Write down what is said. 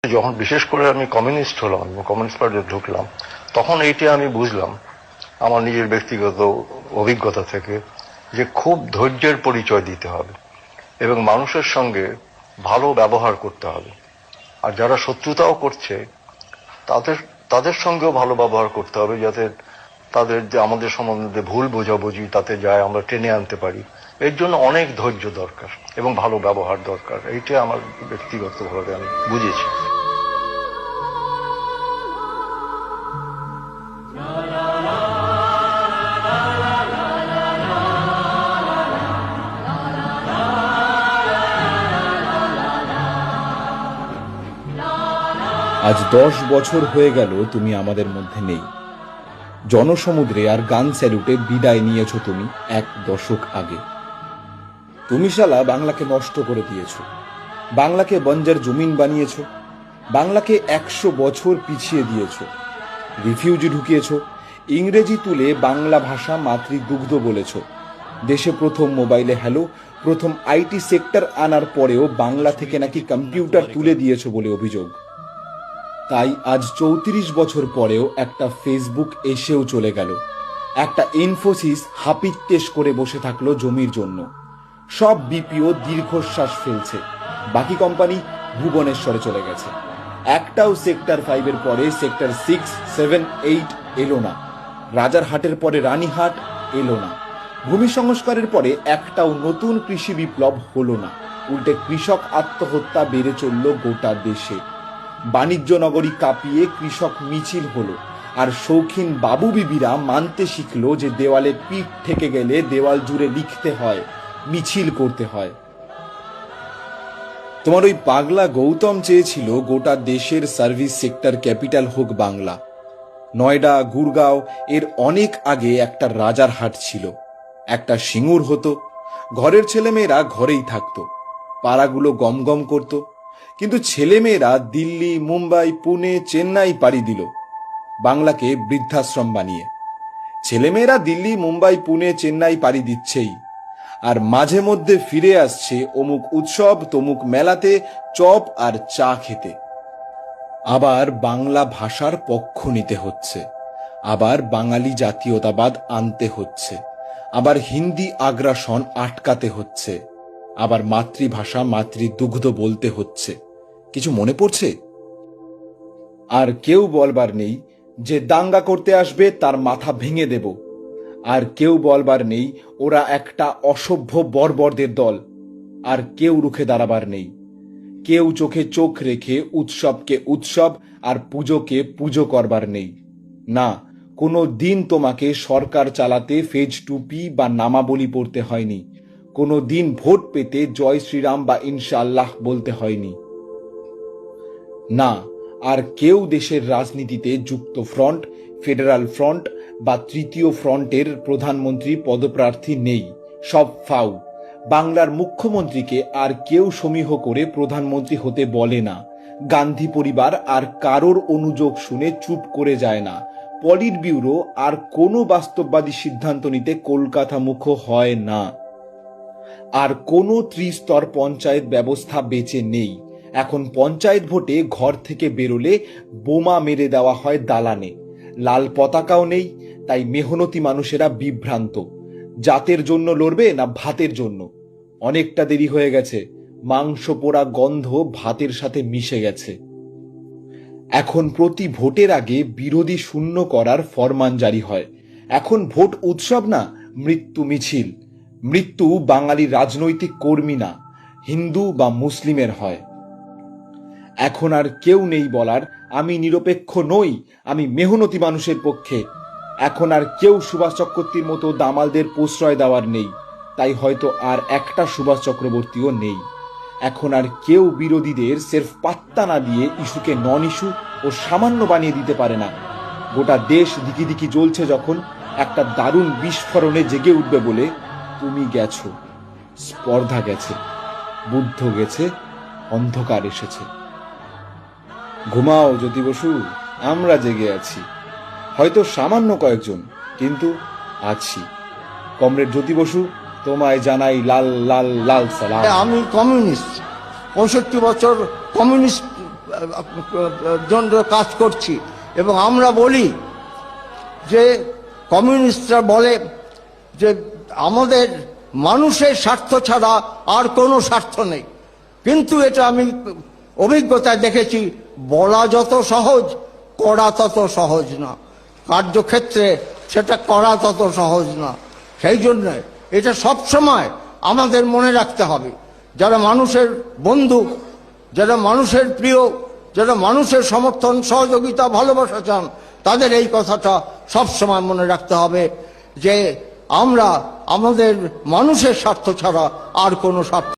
যখন বিশেষ করে আমি কমিউনিস্ট হলাম, কমিউনিস্ট পার্টিতে ঢুকলাম, তখন এইটা আমি বুঝলাম আমার নিজের ব্যক্তিগত অভিজ্ঞতা থেকে যে খুব ধৈর্যের পরিচয় দিতে হবে এবং মানুষের সঙ্গে ভালো ব্যবহার করতে হবে। আর যারা শত্রুতাও করছে তাদের তাদের সঙ্গেও ভালো ব্যবহার করতে হবে, যাতে তাদের যে আমাদের সম্বন্ধে ভুল বোঝাবুঝি তাতে যায় আমরা টেনে আনতে পারি। এর জন্য অনেক ধৈর্য দরকার এবং ভালো ব্যবহার দরকার। এইটা আমার ব্যক্তিগতভাবে আমি বুঝেছি। আজ 10 বছর হয়ে গেল তুমি আমাদের মধ্যে নেই। জনসমুদ্রে আর গান স্যালুটে বিদায় নিয়েছো তুমি 1 দশক আগে। তুমি শালা বাংলাকে নষ্ট করে দিয়েছো, বাংলাকে বঞ্জার জমিন বানিয়েছো, বাংলাকে 100 বছর পিছিয়ে দিয়েছো, রিফিউজি ঢুকিয়েছো, ইংরেজি তুলে বাংলা ভাষা মাতৃদুগ্ধ বলেছো, দেশে প্রথম মোবাইলে হ্যালো, প্রথম আইটি সেক্টর আনার পরেও বাংলা থেকে নাকি কম্পিউটার তুলে দিয়েছো বলে অভিযোগ। তাই আজ 34 বছর পরেও একটা ফেসবুক এসেও চলে গেল, একটা ইনফোসিস হাপিত্যেশ করে বসে থাকলো জমির জন্য। সব বিপিও দীর্ঘশ্বাস ফেলছে, বাকি কোম্পানি ভুবনেশ্বরে চলে গেছে। একটাও সেক্টর 5 পরে সেক্টর 6, 7, 8 এলো না। রাজারহাটের পরে রানীহাট এলো না। ভূমি সংস্কারের পরে একটাও নতুন কৃষি বিপ্লব হলো না। উল্টে কৃষক আত্মহত্যা বেড়ে চলল গোটা দেশে। বাণিজ্য নগরী কাঁপিয়ে কৃষক মিছিল হলো, আর শৌখিন বাবু বিবিরা মানতে শিখলো যে দেওয়ালে পিঠ ঠেকে গেলে দেওয়াল জুড়ে লিখতে হয়, মিছিল করতে হয়। তোমার ওই পাগলা গৌতম চেয়েছিল গোটা দেশের সার্ভিস সেক্টর ক্যাপিটাল হোক বাংলা। নয়ডা, গুড়গাঁও এর অনেক আগে একটা রাজারহাট ছিল, একটা সিঙ্গুর হতো। ঘরের ছেলেমেয়েরা ঘরেই থাকতো, পাড়াগুলো গমগম করতো। কিন্তু ছেলেমেয়েরা দিল্লি, মুম্বাই, পুনে, চেন্নাই পাড়ি দিল বাংলাকে বৃদ্ধাশ্রম বানিয়ে। ছেলেমেয়েরা দিল্লি, মুম্বাই, পুনে, চেন্নাই পাড়ি দিচ্ছেই, আর মাঝে মধ্যে ফিরে আসছে অমুক উৎসব তমুক মেলাতে চপ আর চা খেতে। আবার বাংলা ভাষার পক্ষ নিতে হচ্ছে, আবার বাঙালি জাতীয়তাবাদ আনতে হচ্ছে, আবার হিন্দি আগ্রাসন আটকাতে হচ্ছে, আবার মাতৃভাষা মাতৃদুগ্ধ বলতে হচ্ছে। কিছু মনে পড়ছে? আর কেউ বলবার নেই যে দাঙ্গা করতে আসবে তার মাথা ভেঙে দেব। আর কেউ বলবার নেই ওরা একটা অসভ্য বর্বরদের দল। আর কেউ রুখে দাঁড়াবার নেই। কেউ চোখে চোখ রেখে উৎসবকে উৎসব আর পুজোকে পুজো করবার নেই। না, কোনো দিন তোমাকে সরকার চালাতে ফেজ টুপি বা নামাবলী পড়তে হয়নি। কোনো দিন ভোট পেতে জয় শ্রীরাম বা ইনশাআল্লাহ বলতে হয়নি। না, আর কেউ দেশের রাজনীতিতে যুক্ত ফ্রন্ট, ফেডারাল ফ্রন্ট বা তৃতীয় ফ্রন্টের প্রধানমন্ত্রী পদপ্রার্থী নেই, সব ফাউ। বাংলার মুখ্যমন্ত্রীকে আর কেউ সমীহ করে প্রধানমন্ত্রী হতে বলে না। গান্ধী পরিবার আর কারোর অনুযোগ শুনে চুপ করে যায় না। পলিট ব্যুরো আর কোনো বাস্তববাদী সিদ্ধান্ত নিতে কলকাতা মুখ হয় না। আর কোনো ত্রিস্তর পঞ্চায়েত ব্যবস্থা বেঁচে নেই। এখন পঞ্চায়েত ভোটে ঘর থেকে বেরোলে বোমা মেরে দেওয়া হয় দালানে। লাল পতাকাও নেই, তাই মেহনতি মানুষেরা বিভ্রান্ত। জাতের জন্য লড়বে না ভাতের জন্য? অনেকটা দেরি হয়ে গেছে, মাংস পোড়া গন্ধ ভাতের সাথে মিশে গেছে। এখন প্রতি ভোটের আগে বিরোধী শূন্য করার ফরমান জারি হয়। এখন ভোট উৎসব না, মৃত্যু মিছিল। মৃত্যু বাঙালি রাজনৈতিক কর্মী না, হিন্দু বা মুসলিমের হয়। এখন আর কেউ নেই বলার আমি নিরপেক্ষ নই, আমি মেহনতি মানুষের পক্ষে। এখন আর কেউ সুভাষ চক্রবর্তীর মতো দামালদের প্রশ্রয় দেওয়ার নেই, তাই হয়তো আর একটা সুভাষ চক্রবর্তীও নেই। এখন আর কেউ বিরোধীদের সেরফ পাত্তা না দিয়ে ইস্যুকে নন ইস্যু ও সামান্য বানিয়ে দিতে পারে না। গোটা দেশ দিকি দিকি জ্বলছে যখন একটা দারুণ বিস্ফোরণে জেগে উঠবে বলে তুমি গেছো, স্পর্ধা গেছে, বুদ্ধ গেছে, অন্ধকার এসেছে। ঘুমাও জ্যোতি বসু, আমরা জেগে আছি। হয়তো সামান্য কয়েকজন, কিন্তু আছি। কমরেড জ্যোতি বসু, তোমায় জানাই লাল লাল লাল সালাম। আমি কমিউনিস্ট, 65 বছর কমিউনিস্ট জন্য কাজ করছি। এবং আমরা বলি যে কমিউনিস্টরা বলে যে আমাদের মানুষের স্বার্থ ছাড়া আর কোনো স্বার্থ নেই, কিন্তু এটা আমি অভিজ্ঞতায় দেখেছি বলা যত সহজ করা তত সহজ না, কার্যক্ষেত্রে সেটা করা তত সহজ না। সেই জন্য এটা সবসময় আমাদের মনে রাখতে হবে, যারা মানুষের বন্ধু, যারা মানুষের প্রিয়, যারা মানুষের সমর্থন সহযোগিতা ভালোবাসা চান, তাদের এই কথাটা সবসময় মনে রাখতে হবে যে আমরা আমাদের মানুষের স্বার্থ ছাড়া আর কোনো স্বার্থ